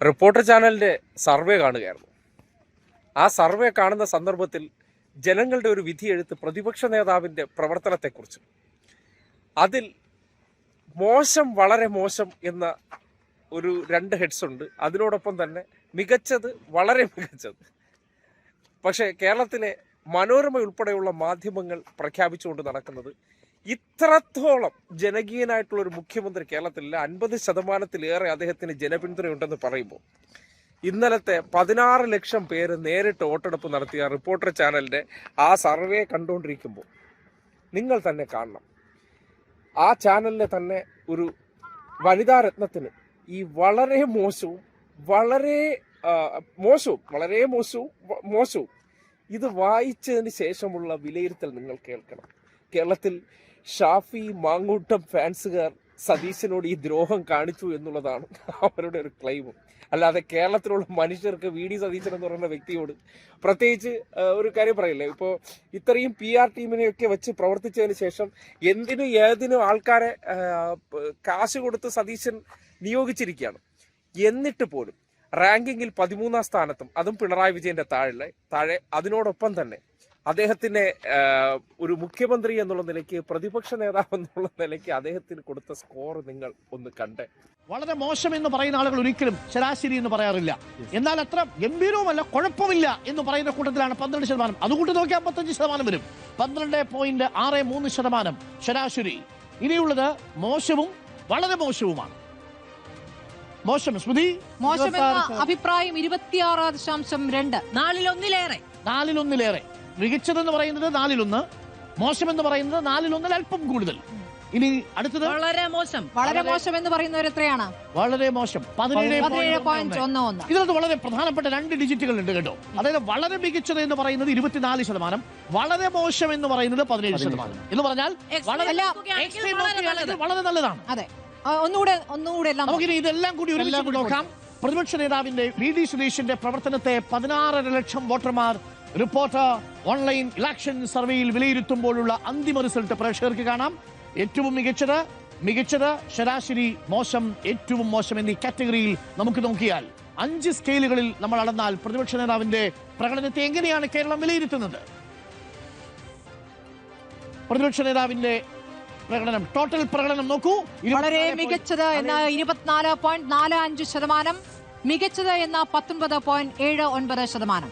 Reporter ചാനലിൻ്റെ survey കാണുകയായിരുന്നു. ആ survey കാണുന്ന സന്ദർഭത്തിൽ ജനങ്ങളുടെ ഒരു വിധിയെഴുത്ത് പ്രതിപക്ഷ നേതാവിൻ്റെ പ്രവർത്തനത്തെക്കുറിച്ച്, അതിൽ മോശം, വളരെ മോശം എന്ന ഒരു 2 ഹെഡ്സ് ഉണ്ട്. അതിനോടൊപ്പം തന്നെ മികച്ചത്, വളരെ മികച്ചത്. പക്ഷേ കേരളത്തിലെ മനോരമ ഉൾപ്പെടെയുള്ള മാധ്യമങ്ങൾ പ്രഖ്യാപിച്ചുകൊണ്ട് നടക്കുന്നത് ഇത്രത്തോളം ജനകീയനായിട്ടുള്ള ഒരു മുഖ്യമന്ത്രി കേരളത്തിലില്ല. 50%-ലേറെ അദ്ദേഹത്തിന് ജനപിന്തുണയുണ്ടെന്ന് പറയുമ്പോൾ, ഇന്നലത്തെ 16 ലക്ഷം പേര് നേരിട്ട് വോട്ടെടുപ്പ് നടത്തിയ റിപ്പോർട്ടർ ചാനലിൻ്റെ ആ സർവേ കണ്ടുകൊണ്ടിരിക്കുമ്പോൾ നിങ്ങൾ തന്നെ കാണണം. ആ ചാനലിലെ തന്നെ ഒരു വനിതാ രത്നത്തിന് ഈ വളരെ മോശവും ഇത് വായിച്ചതിന് ശേഷമുള്ള വിലയിരുത്തൽ നിങ്ങൾ കേൾക്കണം. കേരളത്തിൽ ഷാഫി മാങ്ങൂട്ടം ഫാൻസുകാർ സതീശനോട് ഈ ദ്രോഹം കാണിച്ചു എന്നുള്ളതാണ് അവരുടെ ഒരു ക്ലെയിമും. അല്ലാതെ കേരളത്തിലുള്ള മനുഷ്യർക്ക് വി.ഡി. സതീശൻ എന്ന് പറയുന്ന വ്യക്തിയോട് പ്രത്യേകിച്ച് ഒരു കാര്യം പറയില്ലേ, ഇപ്പോൾ ഇത്രയും PR ടീമിനെയൊക്കെ വെച്ച് പ്രവർത്തിച്ചതിന് ശേഷം എന്തിനും ഏതിനും ആൾക്കാരെ കാശ് കൊടുത്ത് സതീശൻ നിയോഗിച്ചിരിക്കുകയാണ്. എന്നിട്ട് പോലും റാങ്കിങ്ങിൽ 13-ാം സ്ഥാനത്തും, അതും പിണറായി വിജയന്റെ താഴെ. അതിനോടൊപ്പം തന്നെ അദ്ദേഹത്തിന് ഒരു മുഖ്യമന്ത്രി എന്നുള്ള നിലയ്ക്ക്, പ്രതിപക്ഷ നേതാവ് എന്നുള്ള നിലയ്ക്ക് അദ്ദേഹത്തിന് കൊടുത്ത സ്കോർ നിങ്ങൾ ഒന്ന് കണ്ടേ. വളരെ മോശം എന്ന് പറയുന്ന ആളുകൾ ഒരിക്കലും ശരാശരി എന്ന് പറയാറില്ല. എന്നാൽ അത്ര ഗംഭീരവുമല്ല, കുഴപ്പമില്ല എന്ന് പറയുന്ന കൂട്ടത്തിലാണ് 12%. അതുകൂട്ടി നോക്കിയാൽ 55% വരും. 12.63% ശരാശരി. ഇനിയുള്ളത് മോശവും വളരെ മോശവുമാണ്. മോശം സ്മൃതി, മോശം അഭിപ്രായം 26.2, 4-1. മികച്ചതെന്ന് പറയുന്നത് 4-1, മോശം എന്ന് പറയുന്നത് 4-1 അല്പം കൂടുതൽ. ഇനി അടുത്തത് വളരെ മോശം എന്ന് പറയുന്നവർ എത്രയാണ്? വളരെ മോശം 17.11. ഇതിനകത്ത് വളരെ പ്രധാനപ്പെട്ട 2 ഡിജിറ്റുകൾ ഉണ്ട് കേട്ടോ. അതായത് വളരെ മികച്ചത് എന്ന് പറയുന്നത് 24%, വളരെ മോശം എന്ന് പറയുന്നത് 17%. എന്ന് പറഞ്ഞാൽ വളരെ നല്ലതാണ്. അതെ, ഒന്നുകൂടെ നമുക്കിനി ഇതെല്ലാം കൂടി ഒരുമിച്ച് നോക്കാം. പ്രതിപക്ഷ നേതാവിന്റെ വി.ഡി. സതീശന്റെ പ്രവർത്തനത്തെ 16.5 ലക്ഷം വോട്ടർമാർ റിപ്പോർട്ടർ ഓൺലൈൻ ഇലക്ഷൻ സർവേയിൽ വിലയിരുത്തുമ്പോഴുള്ള അന്തിമ റിസൾട്ട് പ്രേക്ഷകർക്ക് കാണാം. ഏറ്റവും മികച്ചത്, ശരാശരി, മോശം, ഏറ്റവും മോശം എന്നീ കാറ്റഗറിയിൽ നമുക്ക് നോക്കിയാൽ 5 സ്കെയിലുകളിൽ നമ്മൾ അളന്നാൽ പ്രതിപക്ഷ നേതാവിന്റെ പ്രകടനത്തെ എങ്ങനെയാണ് കേരളം വിലയിരുത്തുന്നത്? പ്രതിപക്ഷ നേതാവിന്റെ പ്രകടനം, ടോട്ടൽ പ്രകടനം നോക്കൂ. വളരെ മികച്ചത് എന്ന 24.45%, മികച്ചത് എന്ന 19.79%.